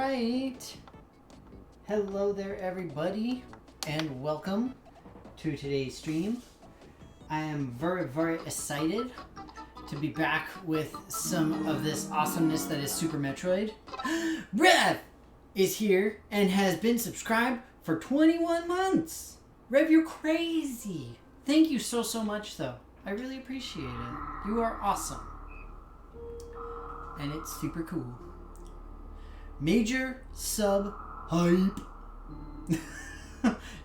Alright. Hello there everybody and welcome to today's stream. I am very, very excited to be back with some of this awesomeness that is Super Metroid. Rev is here and has been subscribed for 21 months. Rev, you're crazy. Thank you so much though. I really appreciate it. You are awesome. And it's super cool. Major sub hype.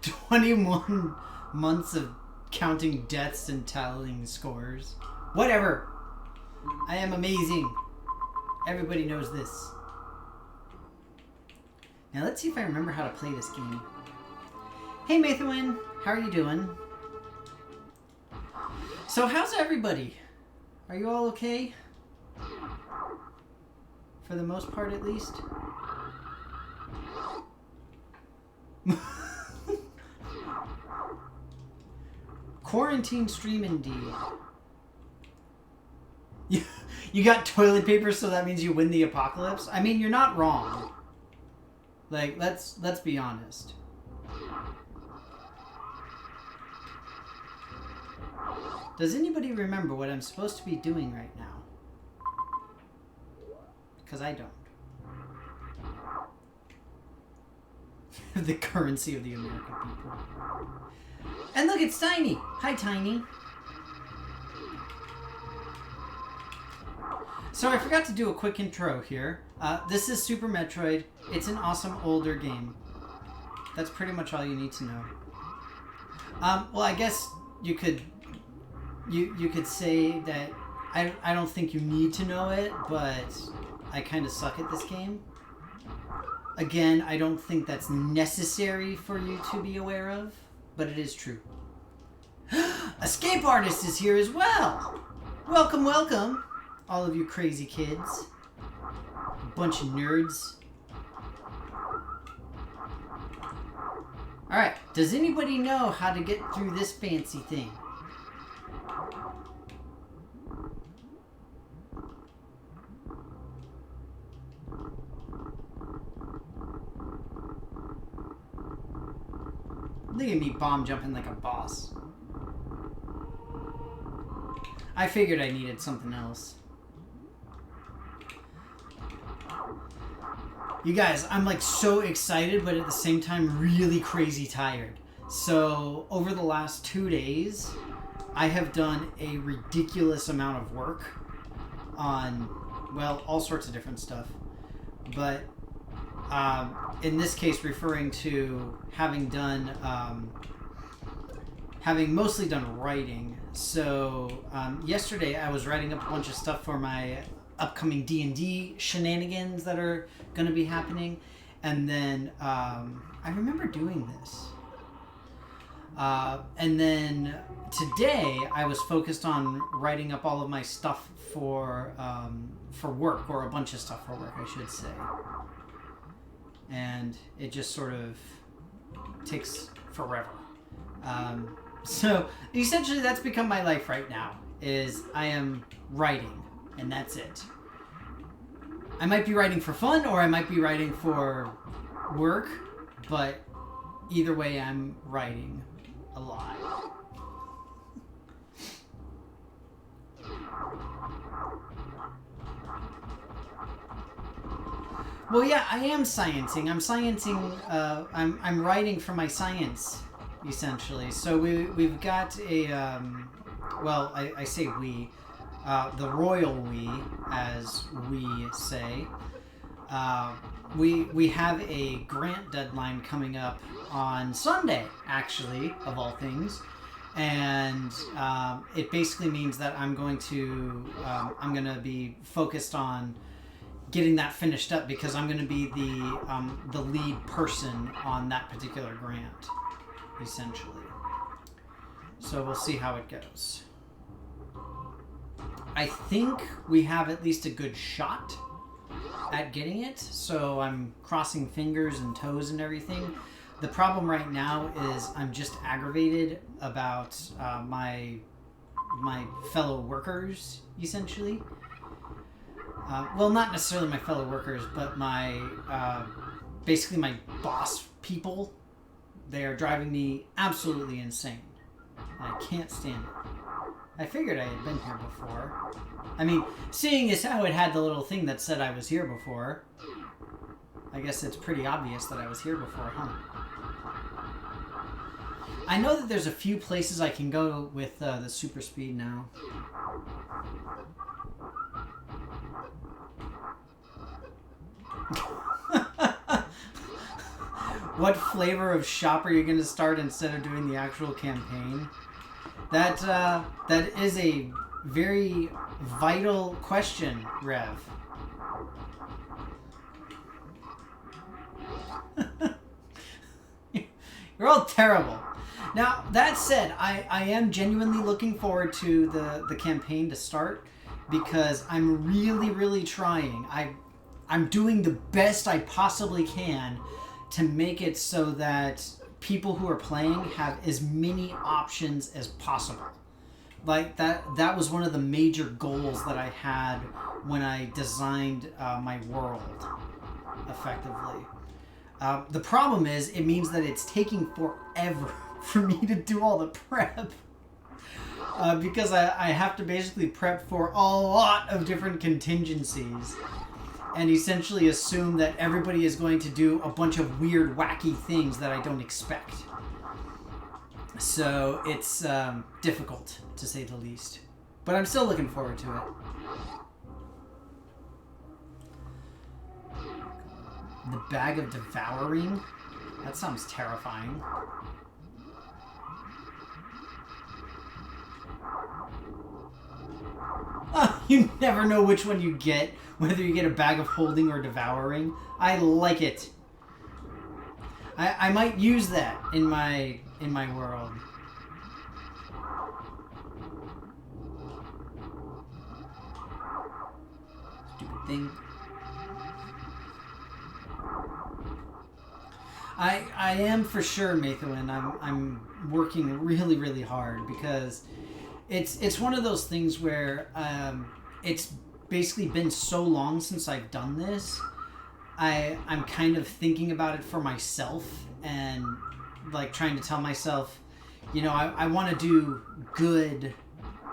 21 months of counting deaths and tallying scores. Whatever. I am amazing. Everybody knows this. Now let's see if I remember how to play this game. Hey Mathewin, how are you doing? So how's everybody? Are you all okay? For the most part, at least. Quarantine stream indeed. You got toilet paper, so that means you win the apocalypse? I mean, you're not wrong. Like, let's be honest. Does anybody remember what I'm supposed to be doing right now? Because I don't. The currency of the American people. And look, it's Tiny. Hi, Tiny. So I forgot to do a quick intro here. This is Super Metroid. It's an awesome older game. That's pretty much all you need to know. Well, I guess you could say that I don't think you need to know it, but I kind of suck at this game. Again, I don't think that's necessary for you to be aware of, but it is true. Escape Artist is here as well! Welcome, welcome, all of you crazy kids. Bunch of nerds. Alright, does anybody know how to get through this fancy thing? Look at me bomb jumping like a boss. I figured I needed something else. You guys, I'm like so excited, but at the same time really crazy tired. So over the last 2 days, I have done a ridiculous amount of work on, well, all sorts of different stuff. But in this case, referring to having done, having mostly done writing. So yesterday I was writing up a bunch of stuff for my upcoming D&D shenanigans that are going to be happening. And then I remember doing this. And then today I was focused on writing up all of my stuff for work, or a bunch of stuff for work, I should say. And it just sort of takes forever. So essentially that's become my life right now, is I am writing, and that's it. I might be writing for fun, or I might be writing for work, but either way I'm writing a lot. Well, yeah, I am sciencing. I'm sciencing. I'm writing for my science, essentially. So we've got a. Well, I say we, the royal we, as we say. We have a grant deadline coming up on Sunday, actually, of all things, and it basically means that I'm going to be focused on getting that finished up, because I'm going to be the lead person on that particular grant, essentially. So we'll see how it goes. I think we have at least a good shot at getting it, so I'm crossing fingers and toes and everything. The problem right now is I'm just aggravated about my fellow workers, essentially. well, not necessarily my fellow workers, but my basically my boss people. They are driving me absolutely insane. I can't stand it. I figured I had been here before. I mean, seeing as how it had the little thing that said I was here before, I guess it's pretty obvious that I was here before, huh? I know that there's a few places I can go with the super speed now. What flavor of shop are you going to start instead of doing the actual campaign? That is a very vital question, Rev. You're all terrible. Now, that said, I am genuinely looking forward to the campaign to start because I'm really, really trying. I'm doing the best I possibly can to make it so that people who are playing have as many options as possible. Like that was one of the major goals that I had when I designed my world effectively. The problem is it means that it's taking forever for me to do all the prep. Because I have to basically prep for a lot of different contingencies and essentially assume that everybody is going to do a bunch of weird, wacky things that I don't expect. So it's difficult, to say the least. But I'm still looking forward to it. The bag of devouring? That sounds terrifying. You never know which one you get, whether you get a bag of holding or devouring. I like it. I might use that in my world. Stupid thing. I am for sure, Mathewin. I'm working really, really hard because it's one of those things where it's basically been so long since I've done this. I'm kind of thinking about it for myself and like trying to tell myself, you know, I want to do good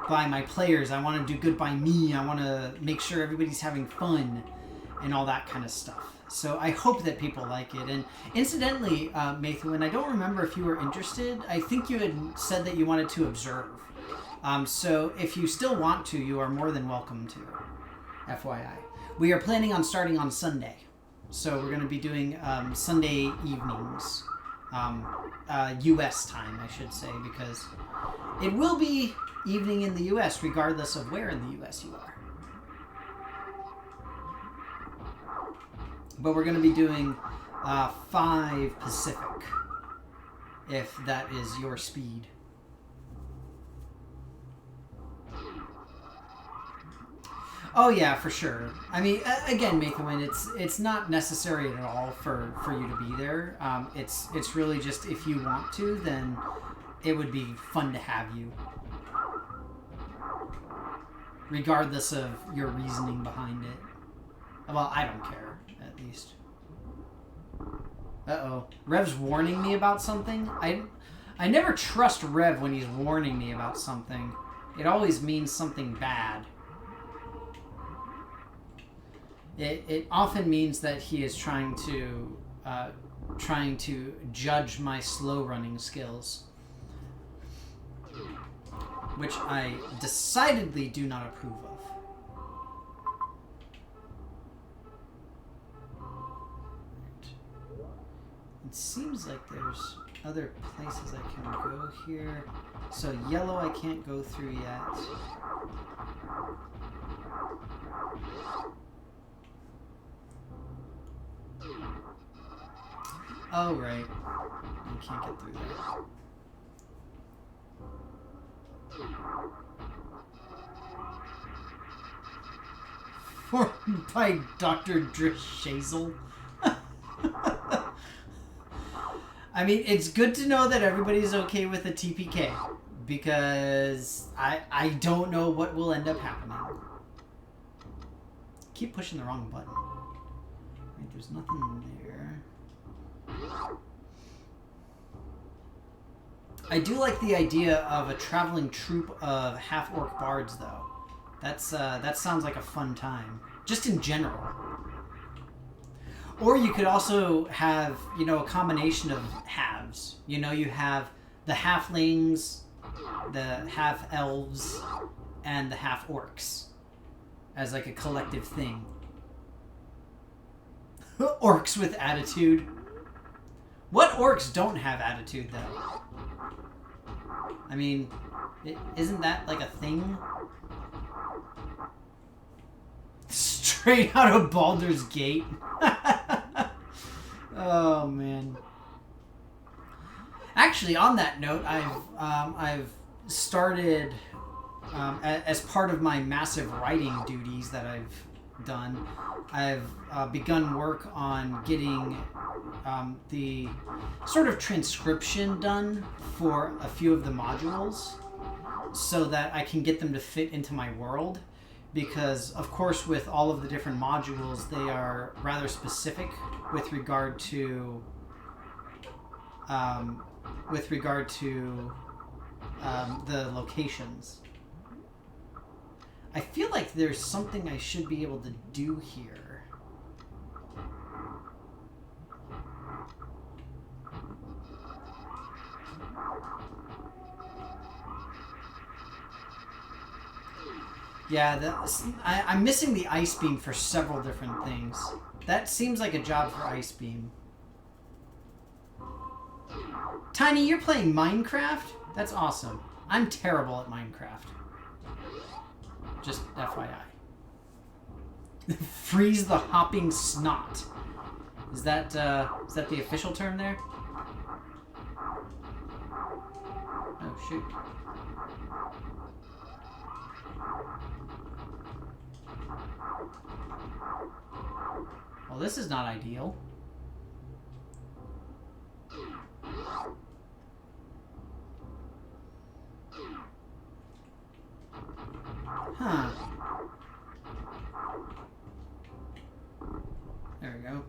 by my players. I want to do good by me. I want to make sure everybody's having fun and all that kind of stuff. So I hope that people like it. And incidentally, Mathewin, I don't remember if you were interested. I think you had said that you wanted to observe. So if you still want to, you are more than welcome to. FYI. We are planning on starting on Sunday. So we're going to be doing Sunday evenings. U.S. time, I should say, because it will be evening in the U.S. regardless of where in the U.S. you are. But we're going to be doing 5 Pacific, if that is your speed. Oh yeah, for sure. I mean, again, Mathewin, it's not necessary at all for you to be there. It's really just if you want to, then it would be fun to have you, regardless of your reasoning behind it. Well, I don't care, at least. Uh-oh. Rev's warning me about something? I never trust Rev when he's warning me about something. It always means something bad. It often means that he is trying to judge my slow running skills, which I decidedly do not approve of. It seems like there's other places I can go here. So yellow I can't go through yet. Oh, right. You can't get through that. Formed by Dr. Drishazel. I mean, it's good to know that everybody's okay with a TPK, because I don't know what will end up happening. keep pushing the wrong button. Right, there's nothing there. I do like the idea of a traveling troupe of half-orc bards, though. That sounds like a fun time, just in general. Or you could also have, you know, a combination of halves. You know, you have the halflings, the half-elves, and the half-orcs as like a collective thing. Orcs with attitude. What orcs don't have attitude, though? I mean, isn't that like a thing? Straight out of Baldur's Gate. Oh man. Actually, on that note, I've started as part of my massive writing duties that I've done. I've begun work on getting the sort of transcription done for a few of the modules so that I can get them to fit into my world. Because, of course, with all of the different modules, they are rather specific with regard to the locations. I feel like there's something I should be able to do here. Yeah, I'm missing the ice beam for several different things. That seems like a job for ice beam. Tiny, you're playing Minecraft? That's awesome. I'm terrible at Minecraft. Just FYI. Freeze the hopping snot. Is that the official term there? Oh shoot. Well, this is not ideal. Huh. There we go.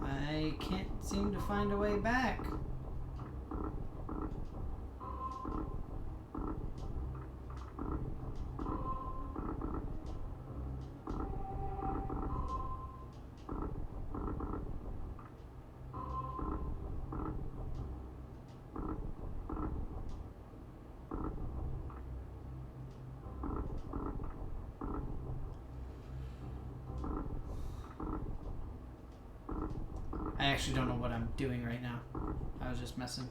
I can't seem to find a way back. I actually don't know what I'm doing right now. I was just messing.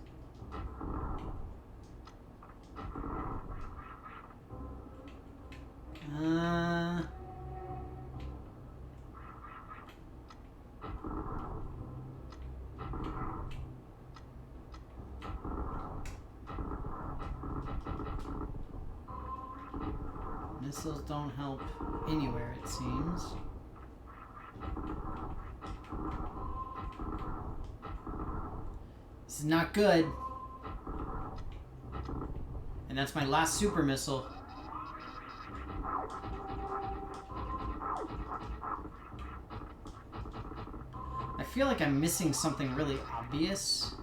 Missiles don't help anywhere, it seems. This is not good. And that's my last super missile. I feel like I'm missing something really obvious.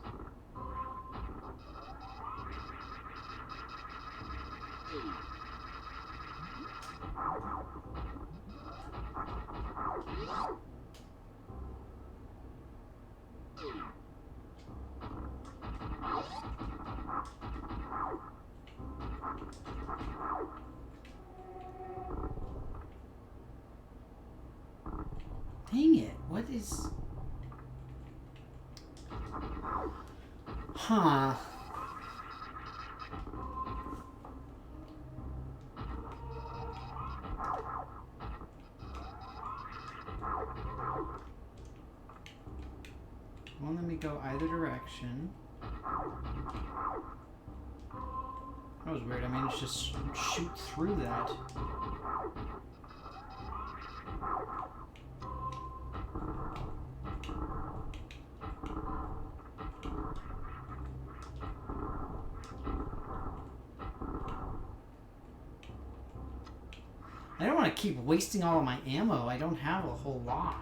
Dang it, what is... Huh. Won't let me go either direction. That was weird. I mean, it's just shoot through that. I don't want to keep wasting all of my ammo. I don't have a whole lot.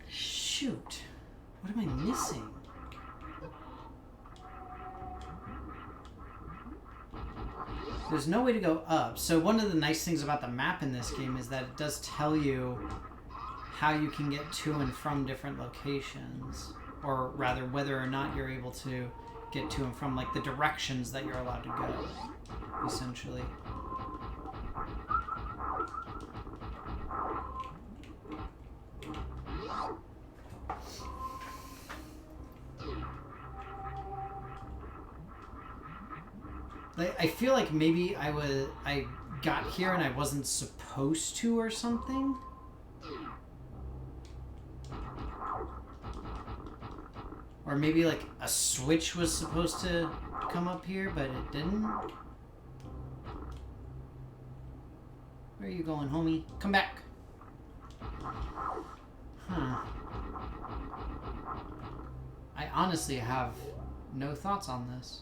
Shoot. What am I missing? There's no way to go up. So one of the nice things about the map in this game is that it does tell you how you can get to and from different locations. Or rather, whether or not you're able to get to and from, like the directions that you're allowed to go, essentially. I feel like maybe I got here and I wasn't supposed to or something. Or maybe like a switch was supposed to come up here, but it didn't. Where are you going, homie? Come back. Huh. I honestly have no thoughts on this.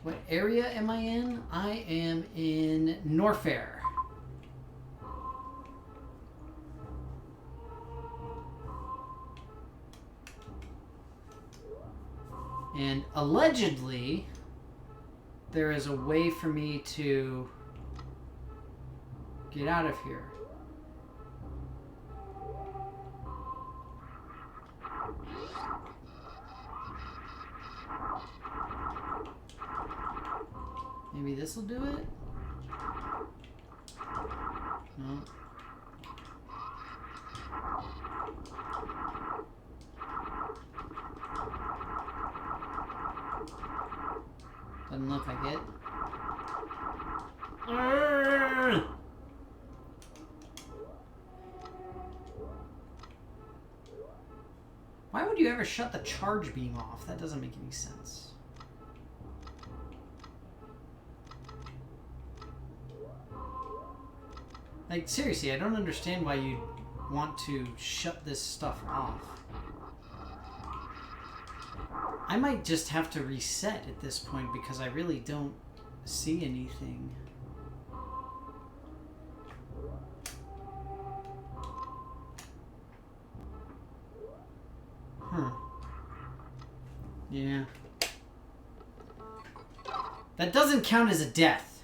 What area am I in? I am in Norfair. And allegedly, there is a way for me to get out of here. Maybe this will do it? No. Doesn't look like it. Why would you ever shut the charge beam off? That doesn't make any sense. Like, seriously, I don't understand why you'd want to shut this stuff off. I might just have to reset at this point because I really don't see anything. Huh. Yeah. That doesn't count as a death.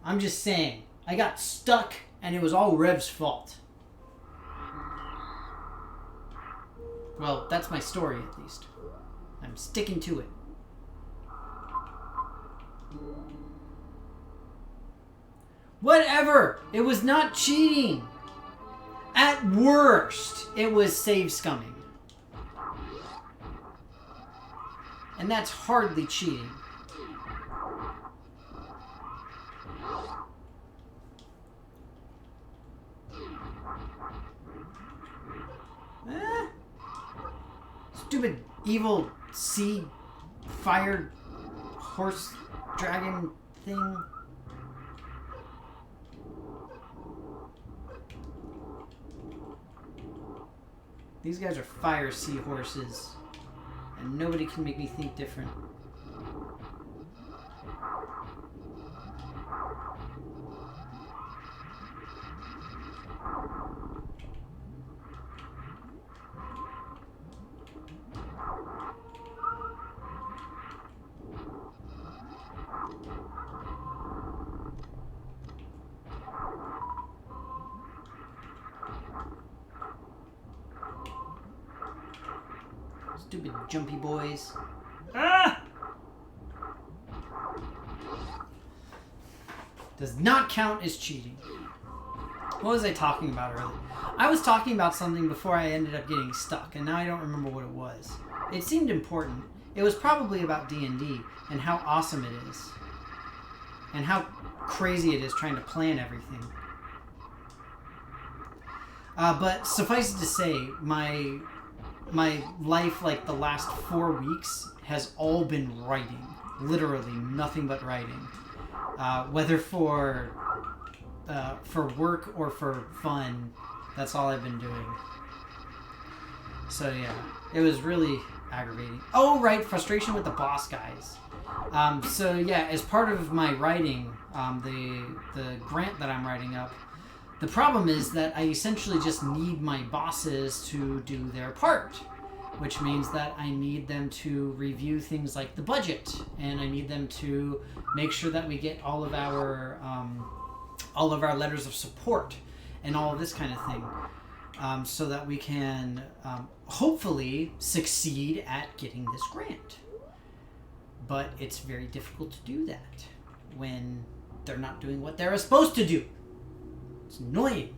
I'm just saying. I got stuck and it was all Rev's fault. Well, that's my story at least. I'm sticking to it. Whatever! It was not cheating! At worst, it was save scumming. And that's hardly cheating. Stupid evil sea fire horse dragon thing. These guys are fire seahorses, and nobody can make me think different. Stupid jumpy boys. Ah! Does not count as cheating. What was I talking about earlier? I was talking about something before I ended up getting stuck, and now I don't remember what it was. It seemed important. It was probably about D&D and how awesome it is. And how crazy it is trying to plan everything. But suffice it to say, my life, like the last 4 weeks, has all been writing. Literally nothing but writing. Whether for work or for fun, that's all I've been doing. So yeah, it was really aggravating. Oh right, frustration with the boss guys. So yeah, as part of my writing, the grant that I'm writing up, the problem is that I essentially just need my bosses to do their part, which means that I need them to review things like the budget, and I need them to make sure that we get all of our letters of support and all of this kind of thing, so that we can hopefully succeed at getting this grant. But it's very difficult to do that when they're not doing what they're supposed to do. It's annoying.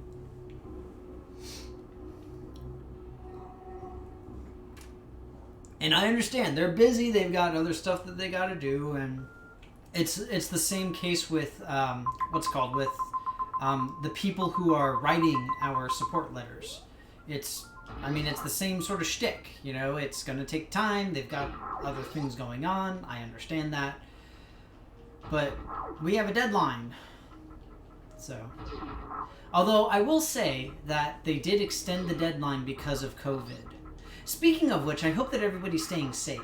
And I understand they're busy. They've got other stuff that they got to do, and it's the same case with the people who are writing our support letters. It's the same sort of shtick. You know, it's going to take time. They've got other things going on. I understand that, but we have a deadline. So, although I will say that they did extend the deadline because of COVID. Speaking of which, I hope that everybody's staying safe,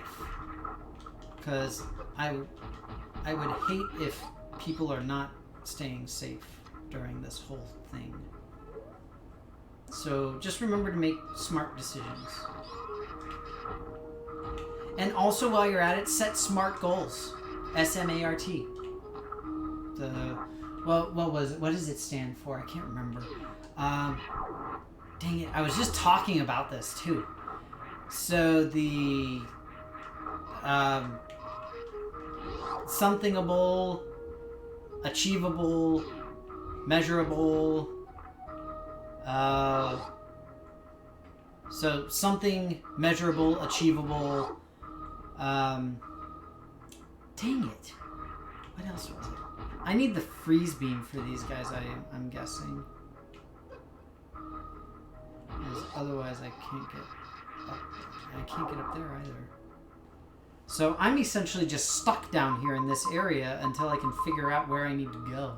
because I would hate if people are not staying safe during this whole thing. So just remember to make smart decisions. And also, while you're at it, set SMART goals. S-M-A-R-T. What does it stand for? I can't remember. Dang it, I was just talking about this too. So the somethingable, achievable, measurable. So something measurable, achievable. Dang it! What else was it? I need the freeze beam for these guys. I'm guessing. Because otherwise, I can't get up. I can't get up there either. So I'm essentially just stuck down here in this area until I can figure out where I need to go.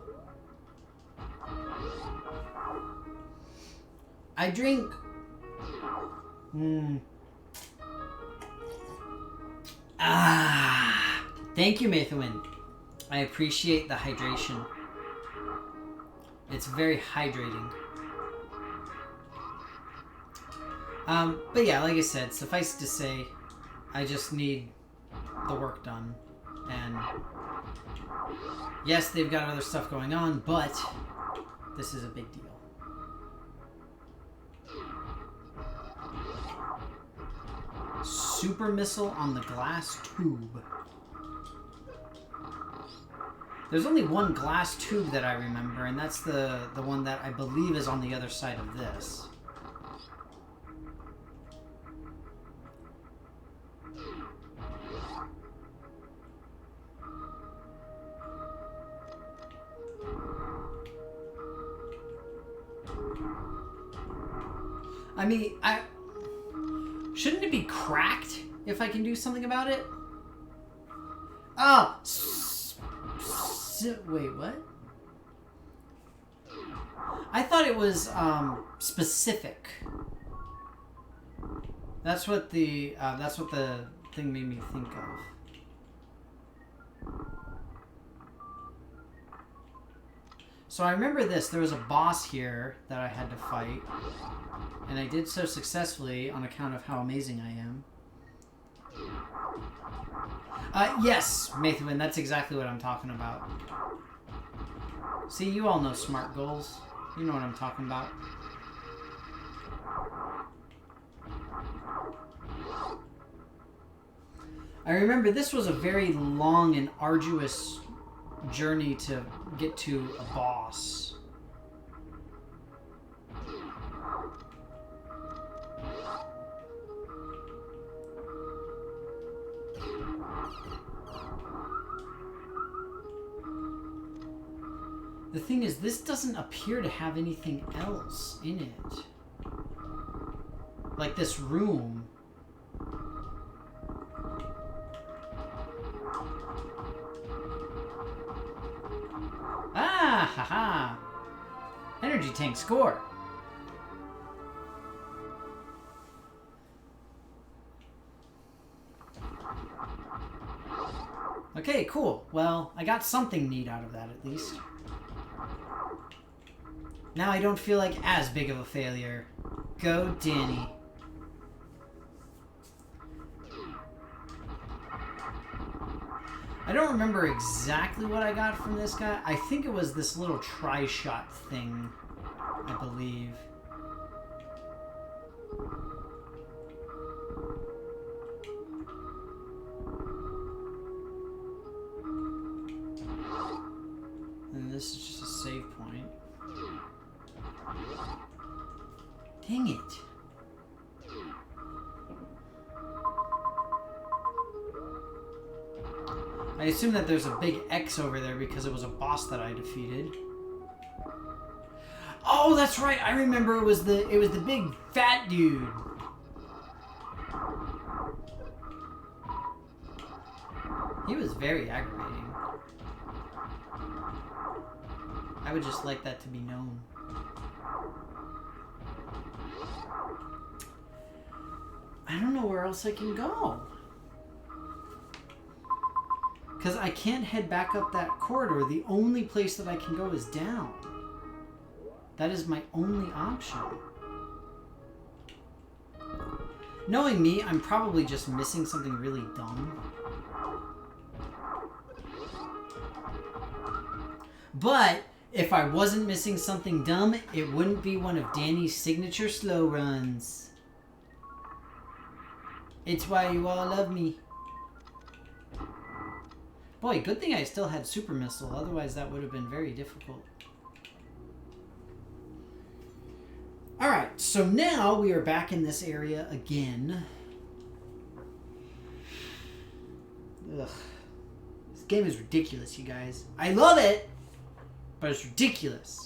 I drink. Thank you, Mathewin. I appreciate the hydration. It's very hydrating. But yeah, like I said, suffice to say, I just need the work done. And yes, they've got other stuff going on, but this is a big deal. Super missile on the glass tube. There's only one glass tube that I remember, and that's the one that I believe is on the other side of this. I mean, shouldn't it be cracked if I can do something about it? Oh! Wait, what? I thought it was specific. That's what the thing made me think of. So I remember this. There was a boss here that I had to fight, and I did so successfully on account of how amazing I am. Yes, Mathewin, that's exactly what I'm talking about. See, you all know SMART goals. You know what I'm talking about. I remember this was a very long and arduous journey to get to a boss. The thing is, this doesn't appear to have anything else in it. like this room. Ah, haha. Energy tank score. Okay, cool. Well, I got something neat out of that at least. Now I don't feel like as big of a failure. Go, Danny. I don't remember exactly what I got from this guy. I think it was this little tri-shot thing, I believe. And this is just a save point. Dang it. I assume that there's a big X over there because it was a boss that I defeated. Oh, that's right. I remember it was the big fat dude. He was very aggravating. I would just like that to be known. I don't know where else I can go. Because I can't head back up that corridor. The only place that I can go is down. That is my only option. Knowing me, I'm probably just missing something really dumb. But if I wasn't missing something dumb, it wouldn't be one of Danny's signature slow runs. It's why you all love me. Boy, good thing I still had Super Missile, otherwise that would have been very difficult. Alright, so now we are back in this area again. Ugh. This game is ridiculous, you guys. I love it, but it's ridiculous.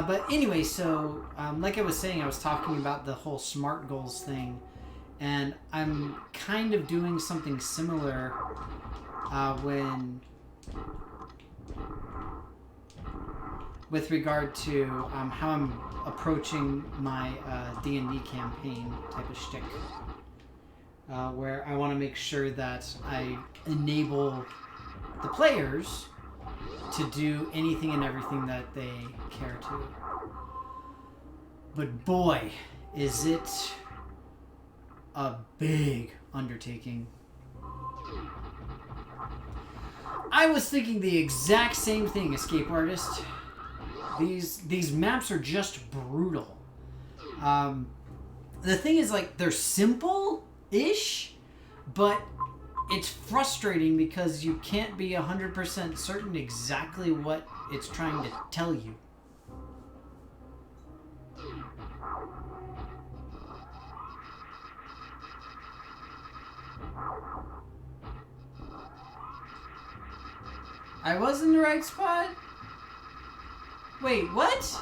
But anyway, so like I was saying, I was talking about the whole SMART goals thing, and I'm kind of doing something similar when with regard to how I'm approaching my D&D campaign type of shtick, where I want to make sure that I enable the players to do anything and everything that they care to. But boy, is it a big undertaking. I was thinking the exact same thing, Escape Artist. These maps are just brutal. The thing is, like, they're simple-ish, but it's frustrating because you can't be 100% certain exactly what it's trying to tell you. I was in the right spot? Wait, what?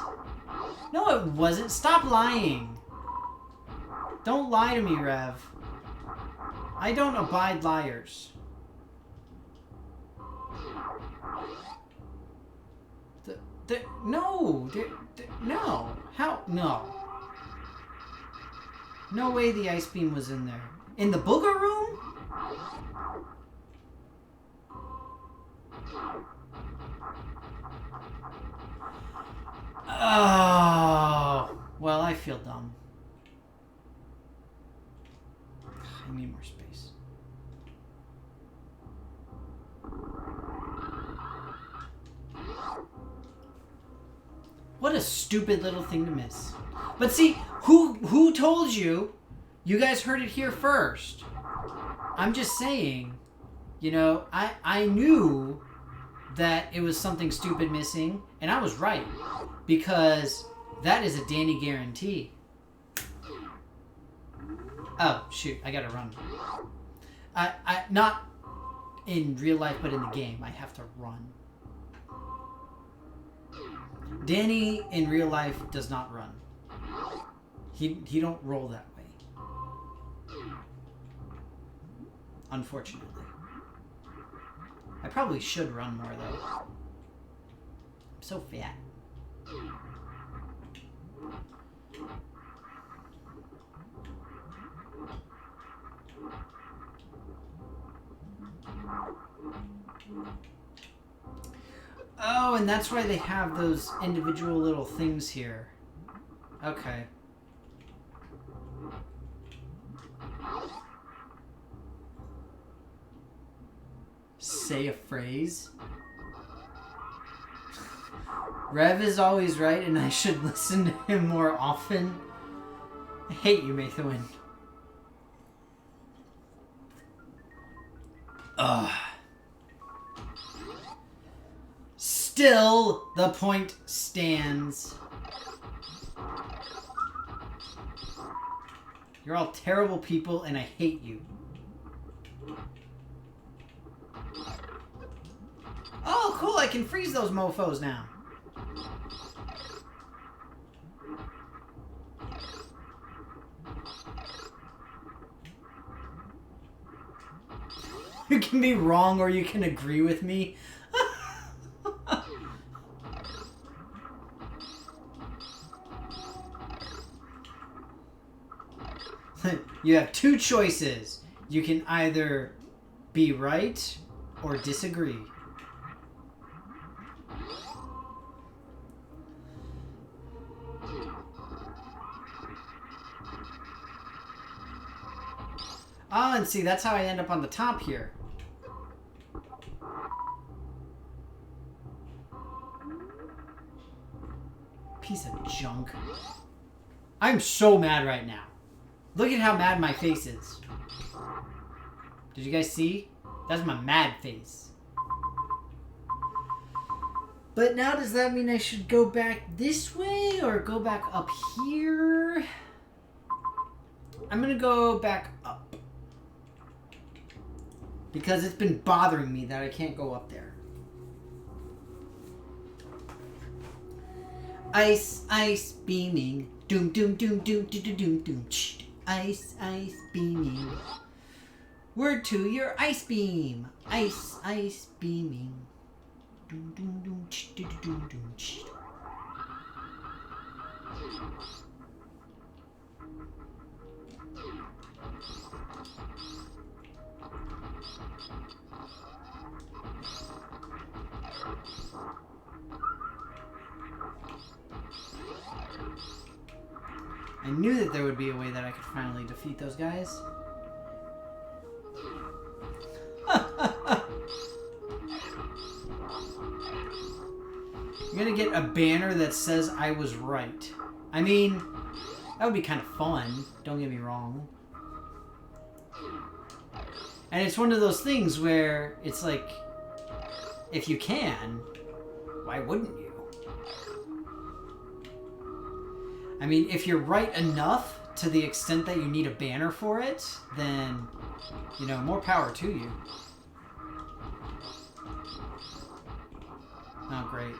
No, it wasn't. Stop lying. Don't lie to me, Rev. I don't abide liars. No. No. How? No. No way the ice beam was in there. In the booger room? Oh. Well, I feel dumb. I need more space. What a stupid little thing to miss. But see, who told you? You guys heard it here first. I'm just saying, you know, I knew that it was something stupid missing, and I was right. Because That is a Danny guarantee. Oh, shoot. I gotta run. Not in real life, but in the game. I have to run. Danny, in real life, does not run. He don't roll that way. Unfortunately. I probably should run more, though. I'm so fat. Oh, and that's why they have those individual little things here. Okay. Say a phrase. Rev is always right, and I should listen to him more often. I hate you, Mathewin. Ugh. Still, the point stands. You're all terrible people, and I hate you. Oh, cool, I can freeze those mofos now. You can be wrong or you can agree with me. You have two choices. You can either be right or disagree. Oh, and see, that's how I end up on the top here. Piece of junk. I'm so mad right now. Look at how mad my face is. Did you guys see? That's my mad face. But now does that mean I should go back this way or go back up here? I'm gonna go back up. Because it's been bothering me that I can't go up there. Ice, ice beaming. Doom, doom, doom, doom, doom, doom, doom, doom. Ice, ice beaming. Word to your ice beam. Ice, ice beaming. Doom, doom, doom, doom, doom, doom. I knew that there would be a way that I could finally defeat those guys. I'm gonna get a banner that says I was right. I mean, that would be kind of fun, don't get me wrong. And it's one of those things where it's like, if you can, why wouldn't you? I mean, if you're right enough to the extent that you need a banner for it, then, you know, more power to you. Oh, great.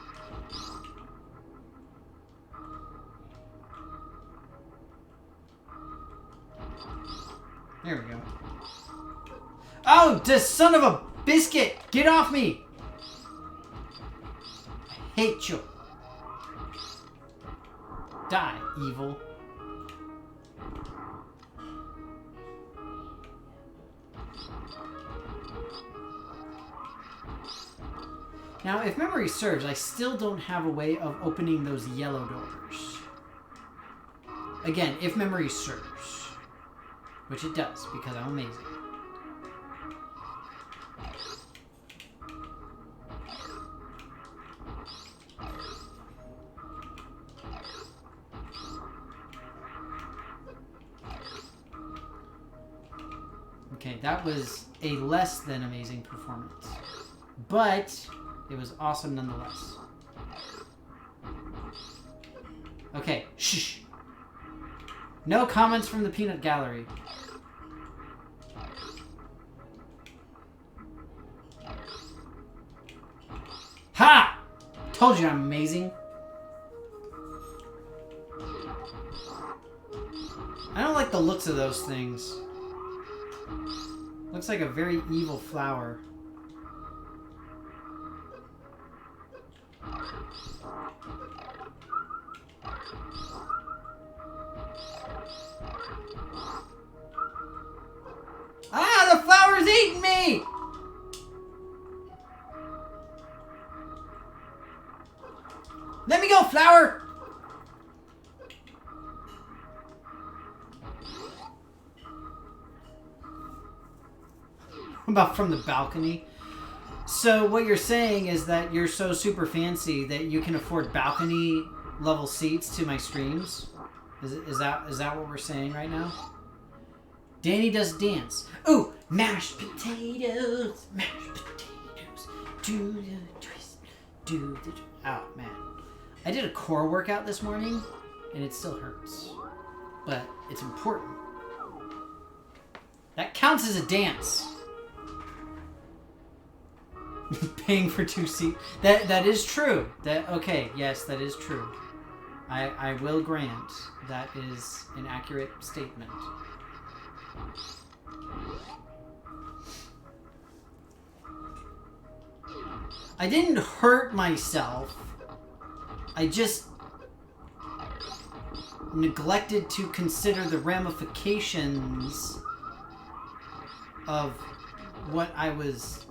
There we go. Oh, the son of a biscuit! Get off me! I hate you. Die, evil. Now, if memory serves, I still don't have a way of opening those yellow doors. Again, if memory serves. Which it does, because I'm amazing. Okay, that was a less than amazing performance. But it was awesome nonetheless. Okay, shh. No comments from the peanut gallery. Ha! Told you I'm amazing. I don't like the looks of those things. Looks like a very evil flower. Ah, the flower's eating me! Let me go, flower! About from the balcony. So what you're saying is that you're so super fancy that you can afford balcony level seats to my streams? Is that what we're saying right now? Danny does dance. Ooh, mashed potatoes, do the twist, do the. Oh man, I did a core workout this morning, and it still hurts, but it's important. That counts as a dance. Paying for 2 seats. That is true. Okay, yes, that is true. I will grant that is an accurate statement. I didn't hurt myself. I just neglected to consider the ramifications of what I was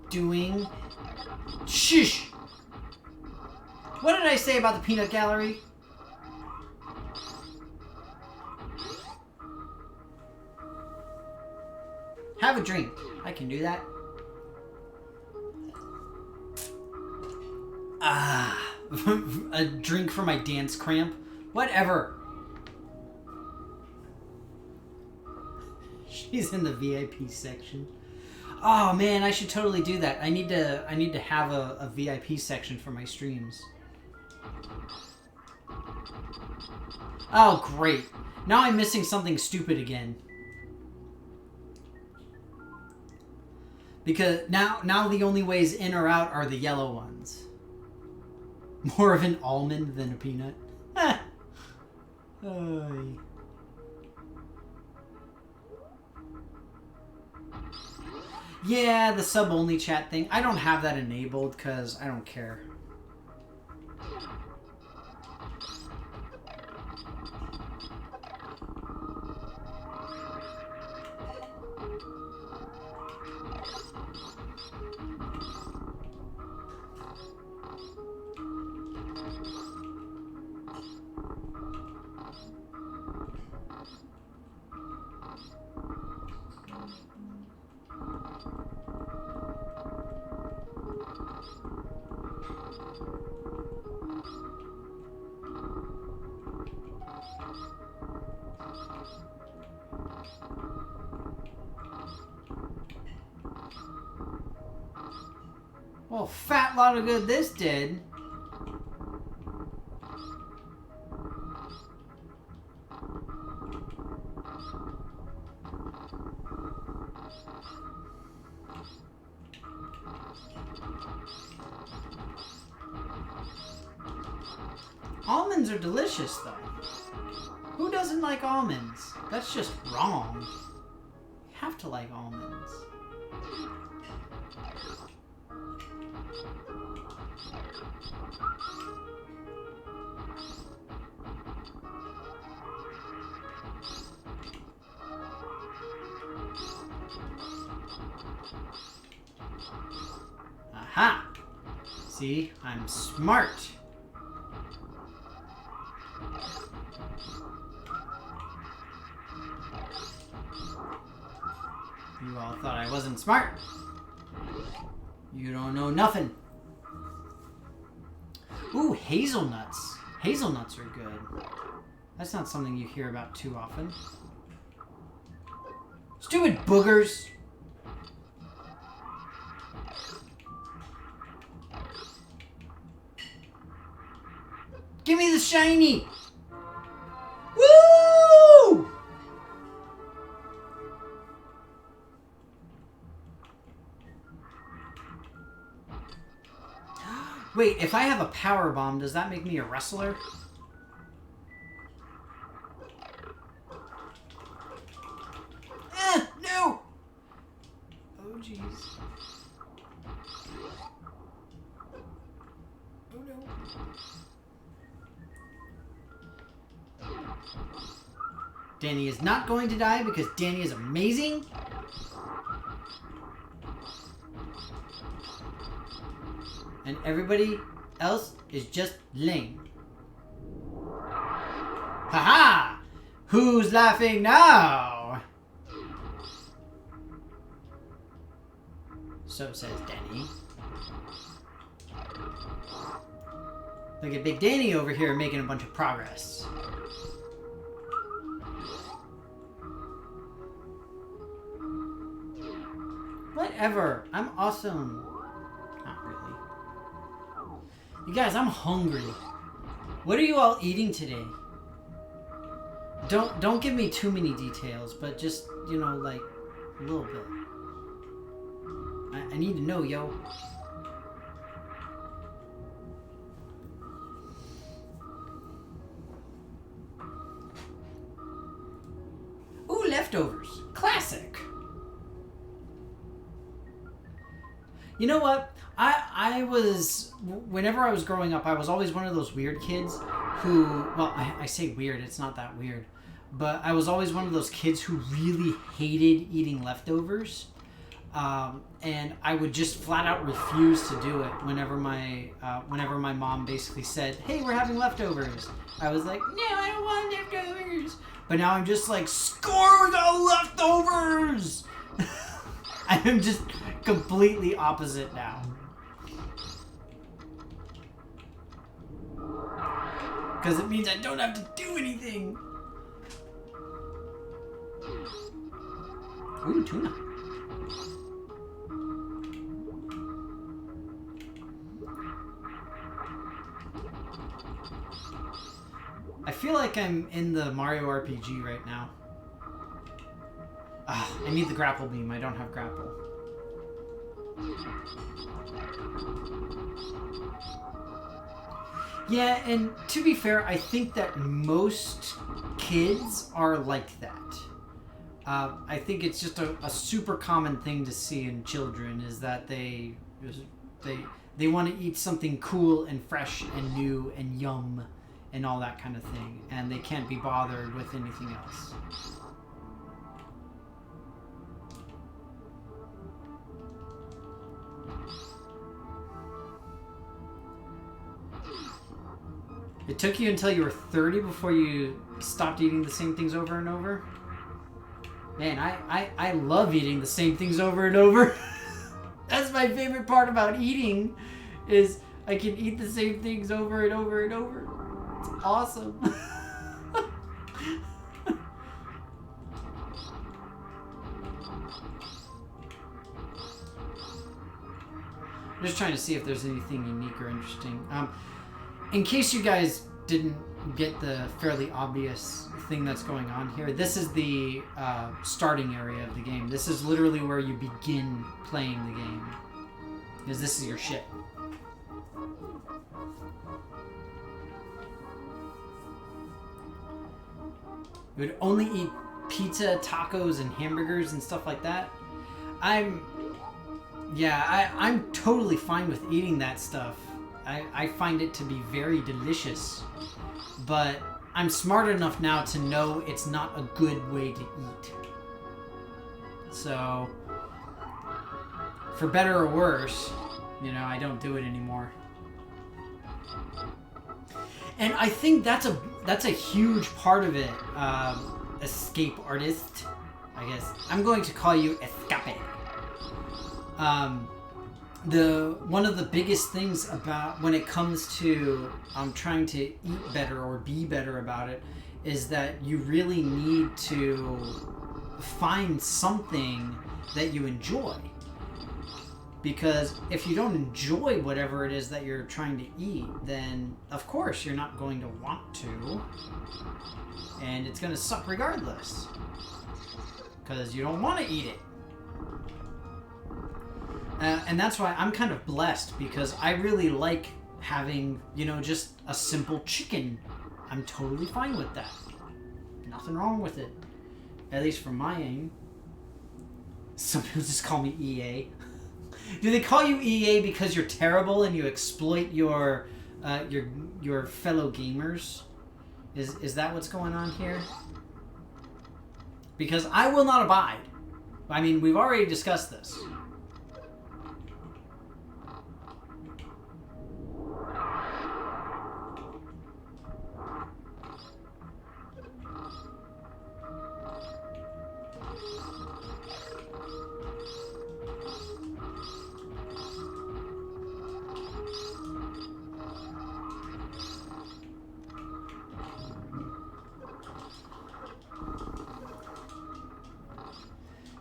doing. Shush! What did I say about the peanut gallery? Have a drink. I can do that. Ah, a drink for my dance cramp. Whatever. She's in the VIP section. Oh man, I should totally do that. I need to have a VIP section for my streams. Oh great. Now I'm missing something stupid again. Because now the only ways in or out are the yellow ones. More of an almond than a peanut. Oy. Yeah, the sub-only chat thing. I don't have that enabled because I don't care. Well, fat lot of good this did. Almonds are delicious, though. Who doesn't like almonds? That's just wrong. You have to like almonds. Aha! See, I'm smart. You all thought I wasn't smart. You don't know nothing. Ooh, hazelnuts. Hazelnuts are good. That's not something you hear about too often. Stupid boogers. Give me the shiny! Woo! Wait, if I have a power bomb, does that make me a wrestler? No! Oh, jeez. Oh, no. Danny is not going to die because Danny is amazing. And everybody else is just lame. Haha! Who's laughing now? So says Danny. Look at Big Danny over here making a bunch of progress. Whatever. I'm awesome. Not really. You guys, I'm hungry. What are you all eating today? Don't give me too many details, but just, you know, like a little bit. I need to know, yo. Ooh, leftovers. Classic. You know what? I was, whenever I was growing up, I was always one of those weird kids who, well, I say weird, it's not that weird, but I was always one of those kids who really hated eating leftovers. And I would just flat out refuse to do it whenever my mom basically said, hey, we're having leftovers. I was like, no, I don't want leftovers. But now I'm just like, score the leftovers! I'm just completely opposite now. Because it means I don't have to do anything. Ooh, tuna. I feel like I'm in the Mario RPG right now. I need the grapple beam. I don't have grapple. Yeah, and to be fair, I think that most kids are like that. I think it's just a super common thing to see in children is that they want to eat something cool and fresh and new and yum and all that kind of thing, and they can't be bothered with anything else. It took you until you were 30 before you stopped eating the same things over and over? Man, I love eating the same things over and over. That's my favorite part about eating, is I can eat the same things over and over and over. It's awesome. I'm just trying to see if there's anything unique or interesting. In case you guys didn't get the fairly obvious thing that's going on here, this is the starting area of the game. This is literally where you begin playing the game, because this is your ship. You would only eat pizza, tacos, and hamburgers and stuff like that. I'm totally fine with eating that stuff. I find it to be very delicious, but I'm smart enough now to know it's not a good way to eat. So, for better or worse, you know, I don't do it anymore. And I think that's a huge part of it. Escape artist, I guess. I'm going to call you Escape. One of the biggest things about when it comes to trying to eat better or be better about it is that you really need to find something that you enjoy. Because if you don't enjoy whatever it is that you're trying to eat, then of course you're not going to want to. And it's going to suck regardless. Because you don't want to eat it. And that's why I'm kind of blessed, because I really like having, you know, just a simple chicken. I'm totally fine with that. Nothing wrong with it. At least from my aim. Some people just call me EA. Do they call you EA because you're terrible and you exploit your fellow gamers? Is that what's going on here? Because I will not abide. I mean, we've already discussed this.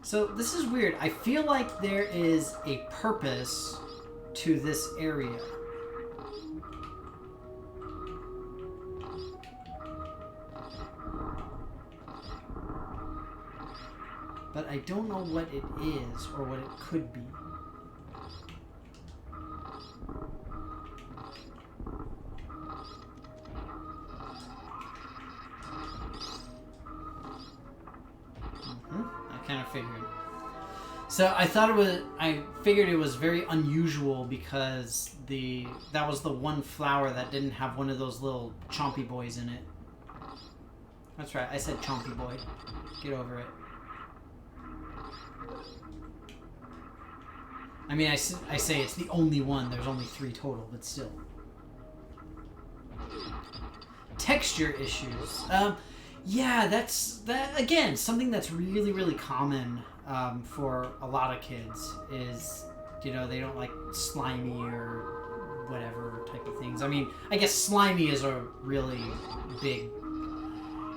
So this is weird. I feel like there is a purpose to this area. But I don't know what it is or what it could be. Kind of figured. So I figured it was very unusual because that was the one flower that didn't have one of those little chompy boys in it. That's right, I said chompy boy. Get over it. I mean, I say it's the only one. There's only 3 total, but still. Texture issues. Yeah, that again, something that's really, really common for a lot of kids is, you know, they don't like slimy or whatever type of things. I mean, I guess slimy is a really big...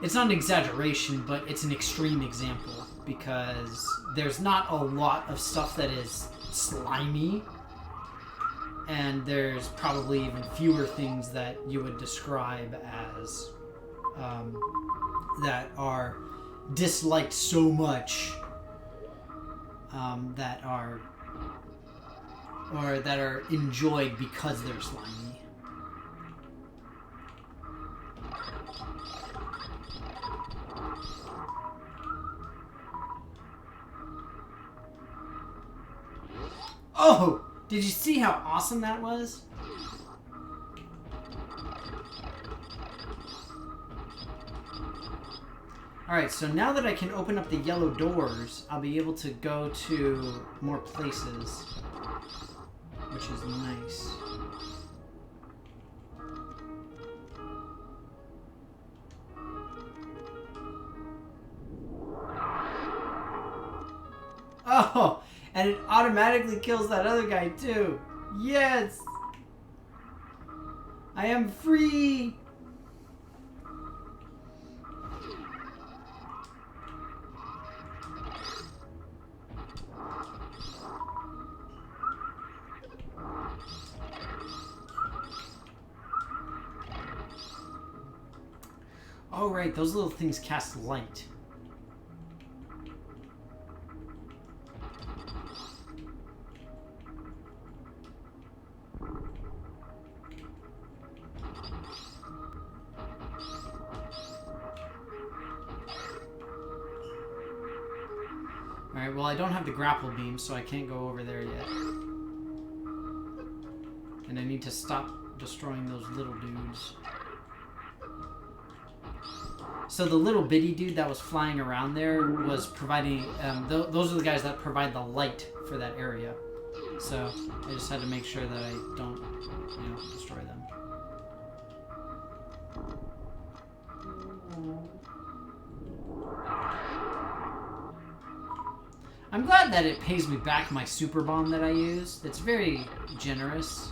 It's not an exaggeration, but it's an extreme example because there's not a lot of stuff that is slimy, and there's probably even fewer things that you would describe as... that are disliked so much that are enjoyed because they're slimy. Oh! Did you see how awesome that was? Alright, so now that I can open up the yellow doors, I'll be able to go to more places, which is nice. Oh, and it automatically kills that other guy too. Yes! I am free! Oh, right, those little things cast light. Alright, well, I don't have the grapple beam, so I can't go over there yet. And I need to stop destroying those little dudes. So the little bitty dude that was flying around there was providing... those are the guys that provide the light for that area. So I just had to make sure that I don't, you know, destroy them. I'm glad that it pays me back my super bomb that I used. It's very generous.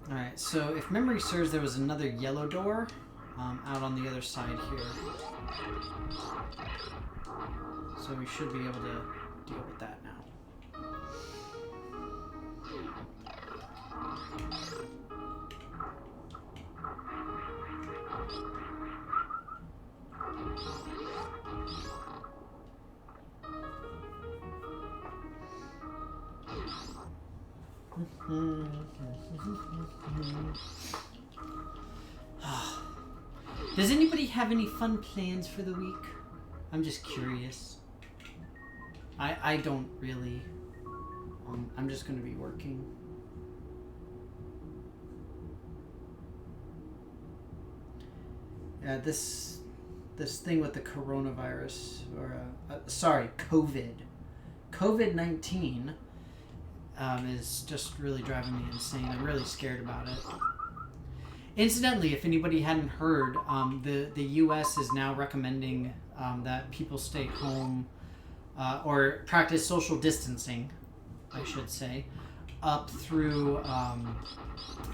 Alright, So if memory serves, there was another yellow door out on the other side here. So we should be able to deal with that now. Does anybody have any fun plans for the week? I'm just curious. I don't really. I'm just going to be working. Yeah, this thing with the coronavirus, or COVID-19, is just really driving me insane. I'm really scared about it. Incidentally, if anybody hadn't heard, the U.S. is now recommending that people stay home or practice social distancing, I should say, up through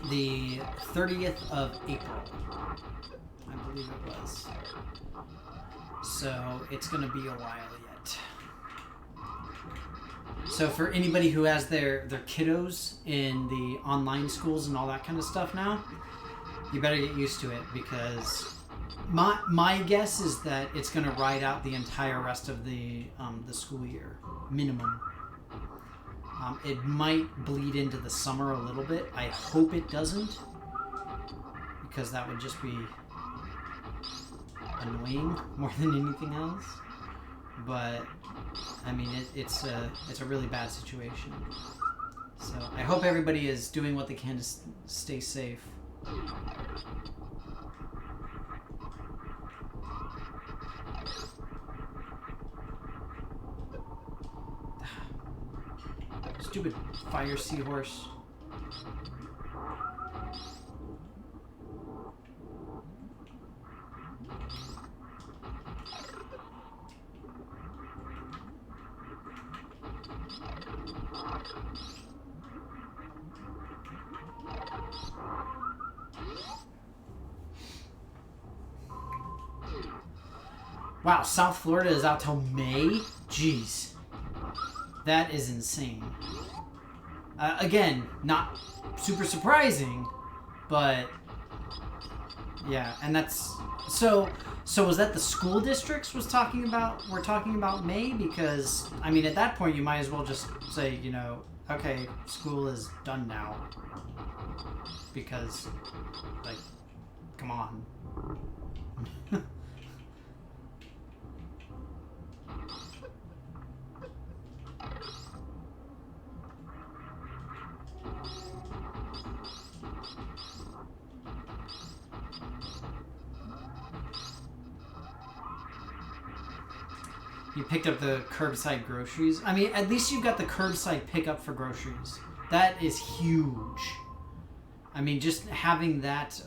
the 30th of April, I believe it was. So it's going to be a while yet. So for anybody who has their kiddos in the online schools and all that kind of stuff now, you better get used to it, because my guess is that it's going to ride out the entire rest of the school year, minimum. It might bleed into the summer a little bit. I hope it doesn't, because that would just be annoying more than anything else. But I mean, it's a really bad situation. So I hope everybody is doing what they can to stay safe. Stupid fire seahorse. Wow, South Florida is out till May? Jeez. That is insane. Again, not super surprising, but yeah, and that's so was that the school districts we're talking about May? Because I mean, at that point you might as well just say, okay, school is done now, because like, come on. You picked up the curbside groceries. I mean, at least you've got the curbside pickup for groceries. That is huge. I mean, just having that,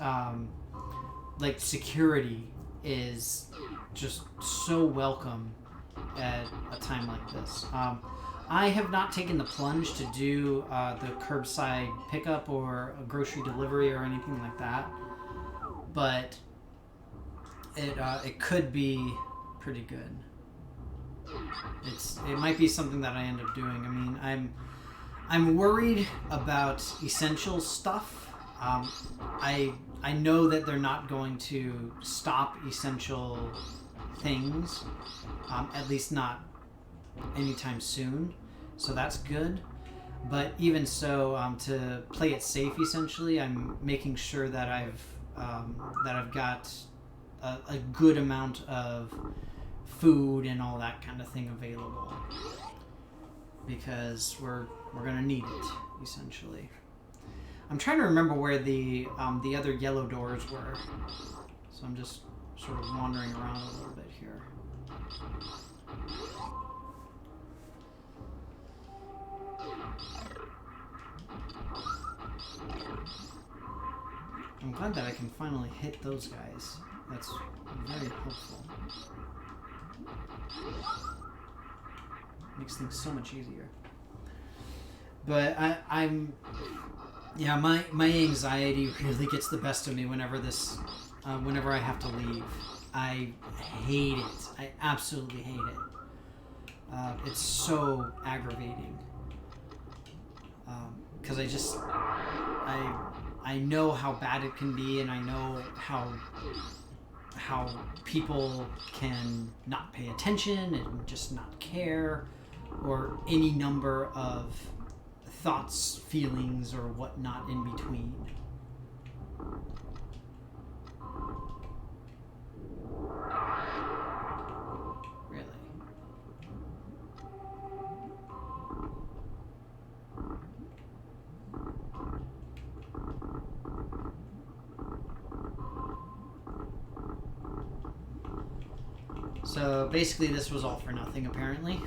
like, security is just so welcome at a time like this. I have not taken the plunge to do the curbside pickup or a grocery delivery or anything like that, but it could be pretty good. It might be something that I end up doing. I mean, I'm worried about essential stuff. I know that they're not going to stop essential things, at least not anytime soon. So that's good. But even so, to play it safe, essentially, I'm making sure that I've got a good amount of food and all that kind of thing available, because we're gonna need it, essentially. I'm trying to remember where the other yellow doors were, so I'm just sort of wandering around a little bit here. I'm glad that I can finally hit those guys. That's very helpful. Makes things so much easier. But Yeah, my anxiety really gets the best of me whenever I have to leave. I hate it. I absolutely hate it. It's so aggravating. Because I know how bad it can be, and I know how people can not pay attention and just not care, or any number of thoughts, feelings, or whatnot in between. Really. So basically this was all for nothing, apparently.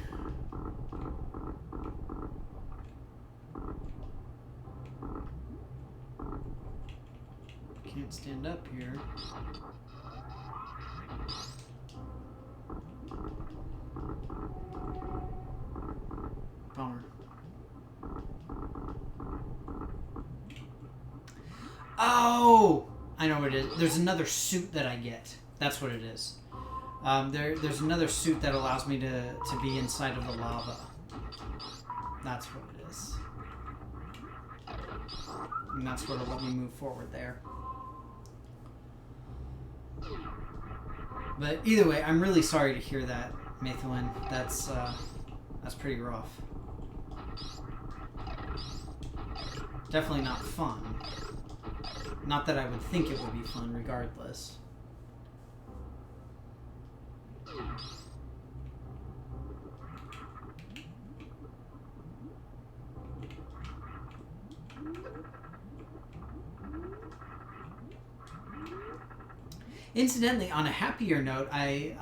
Can't stand up here. Bummer. Oh! I know what it is. There's another suit that I get. That's what it is. There's another suit that allows me to be inside of the lava. That's what it is. And that's what'll let me move forward there. But either way, I'm really sorry to hear that, Mathewin. That's pretty rough. Definitely not fun. Not that I would think it would be fun regardless. Incidentally, on a happier note, I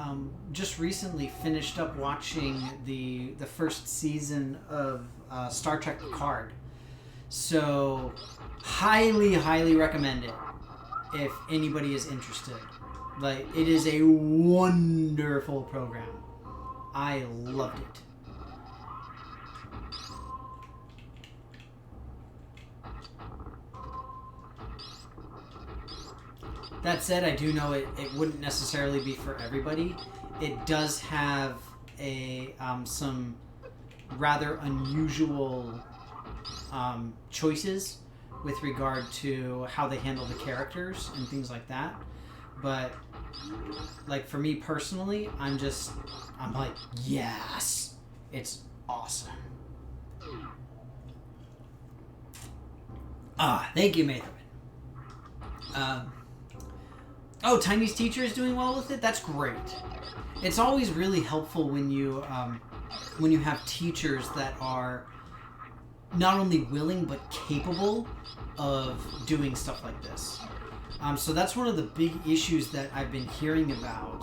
just recently finished up watching the first season of Star Trek Picard. So, highly recommend it if anybody is interested. Like, it is a wonderful program. I loved it. That said, I do know it wouldn't necessarily be for everybody. It does have some rather unusual choices with regard to how they handle the characters and things like that. But like for me personally, I'm like, yes, it's awesome. Thank you, Mathewin. Oh, Tiny's teacher is doing well with it? That's great. It's always really helpful when you have teachers that are not only willing but capable of doing stuff like this. So that's one of the big issues that I've been hearing about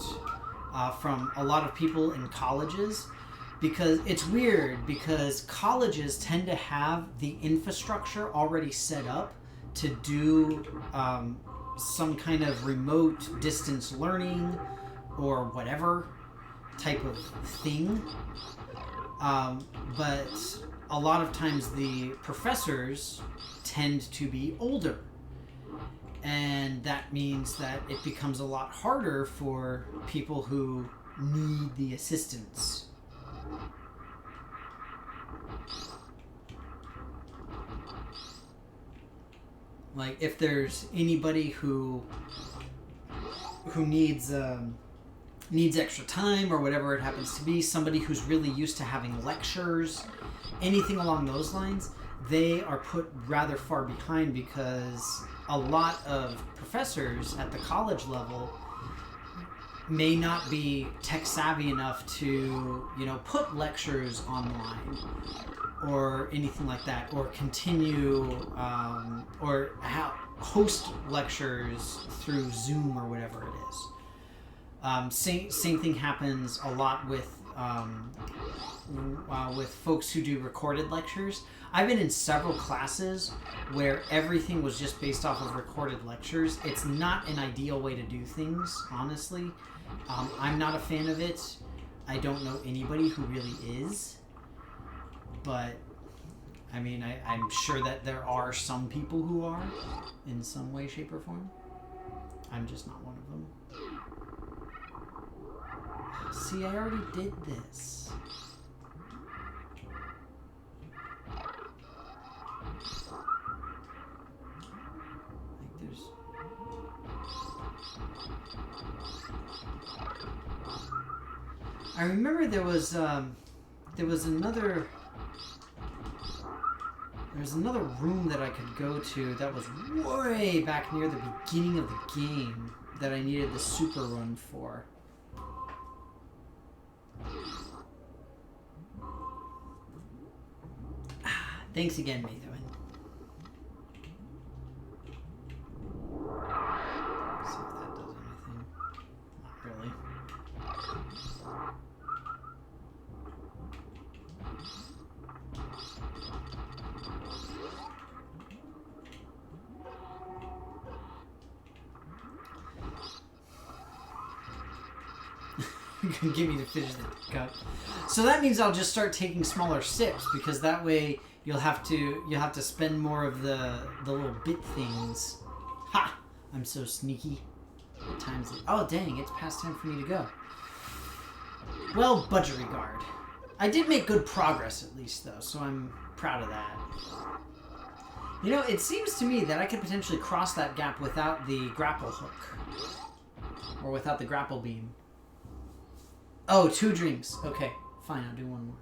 from a lot of people in colleges, because it's weird because colleges tend to have the infrastructure already set up to do some kind of remote distance learning or whatever type of thing. But a lot of times the professors tend to be older. And that means that it becomes a lot harder for people who need the assistance. Like, if there's anybody who needs extra time or whatever it happens to be, somebody who's really used to having lectures, anything along those lines, they are put rather far behind because a lot of professors at the college level may not be tech savvy enough to, put lectures online or anything like that, or continue or host lectures through Zoom or whatever it is. Same thing happens a lot with folks who do recorded lectures. I've been in several classes where everything was just based off of recorded lectures. It's not an ideal way to do things, honestly. I'm not a fan of it. I don't know anybody who really is. But I mean, I'm sure that there are some people who are, in some way, shape, or form. I'm just not one of them. See, I already did this. Like, there's... I remember there was another... There's another room that I could go to that was way back near the beginning of the game that I needed the super run for. Thanks again, Mathewin. See if that does anything. Not really. Give me to finish the cup. So that means I'll just start taking smaller sips, because that way you'll have to spend more of the little bit things. Ha! I'm so sneaky. What time is it? Oh dang! It's past time for me to go. Well, budgerigard. I did make good progress at least, though, so I'm proud of that. You know, it seems to me that I could potentially cross that gap without the grapple hook, or without the grapple beam. Oh, 2 drinks. Okay, fine. I'll do one more.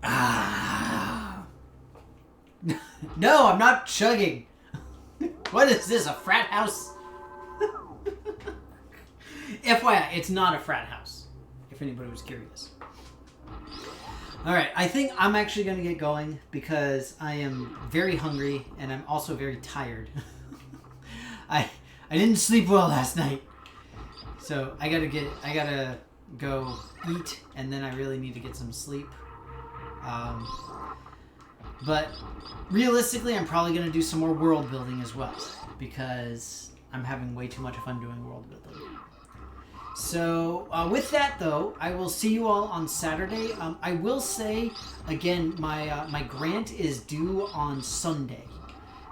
Ah. No, I'm not chugging. What is this, a frat house? FYI, it's not a frat house, if anybody was curious. Alright, I think I'm actually going to get going because I am very hungry and I'm also very tired. I didn't sleep well last night. So I gotta go eat, and then I really need to get some sleep. But realistically, I'm probably gonna do some more world building as well, because I'm having way too much fun doing world building. So with that though, I will see you all on Saturday. I will say again, my grant is due on Sunday.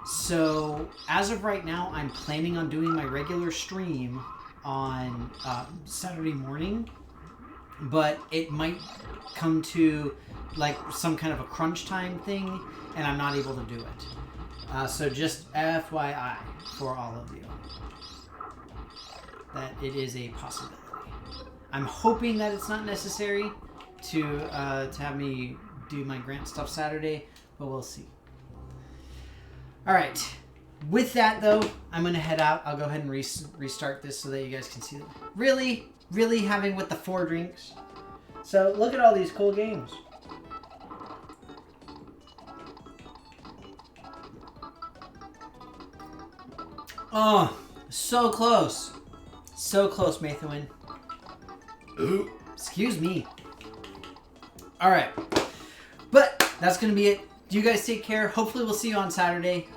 So, as of right now, I'm planning on doing my regular stream on Saturday morning, but it might come to, like, some kind of a crunch time thing, and I'm not able to do it. So just FYI for all of you, that it is a possibility. I'm hoping that it's not necessary to have me do my grant stuff Saturday, but we'll see. Alright, with that though, I'm going to head out. I'll go ahead and restart this so that you guys can see them. Really having with the 4 drinks. So look at all these cool games. Oh, so close. So close, Mathewin. Ooh, excuse me. Alright, but that's going to be it. You guys take care. Hopefully we'll see you on Saturday.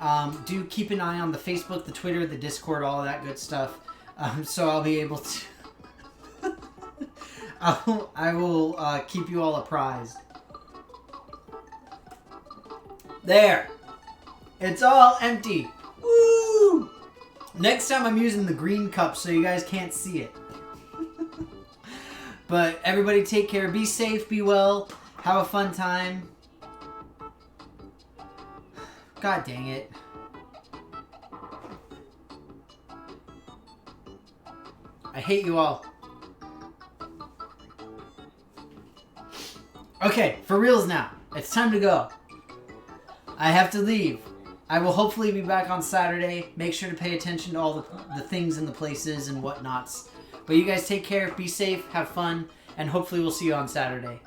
Do keep an eye on the Facebook, the Twitter, the Discord, all of that good stuff. So I'll be able to... I will keep you all apprised. There. It's all empty. Woo! Next time I'm using the green cup so you guys can't see it. But everybody take care. Be safe. Be well. Have a fun time. God dang it. I hate you all. Okay, for reals now. It's time to go. I have to leave. I will hopefully be back on Saturday. Make sure to pay attention to all the things and the places and whatnots. But you guys take care, be safe, have fun, and hopefully we'll see you on Saturday.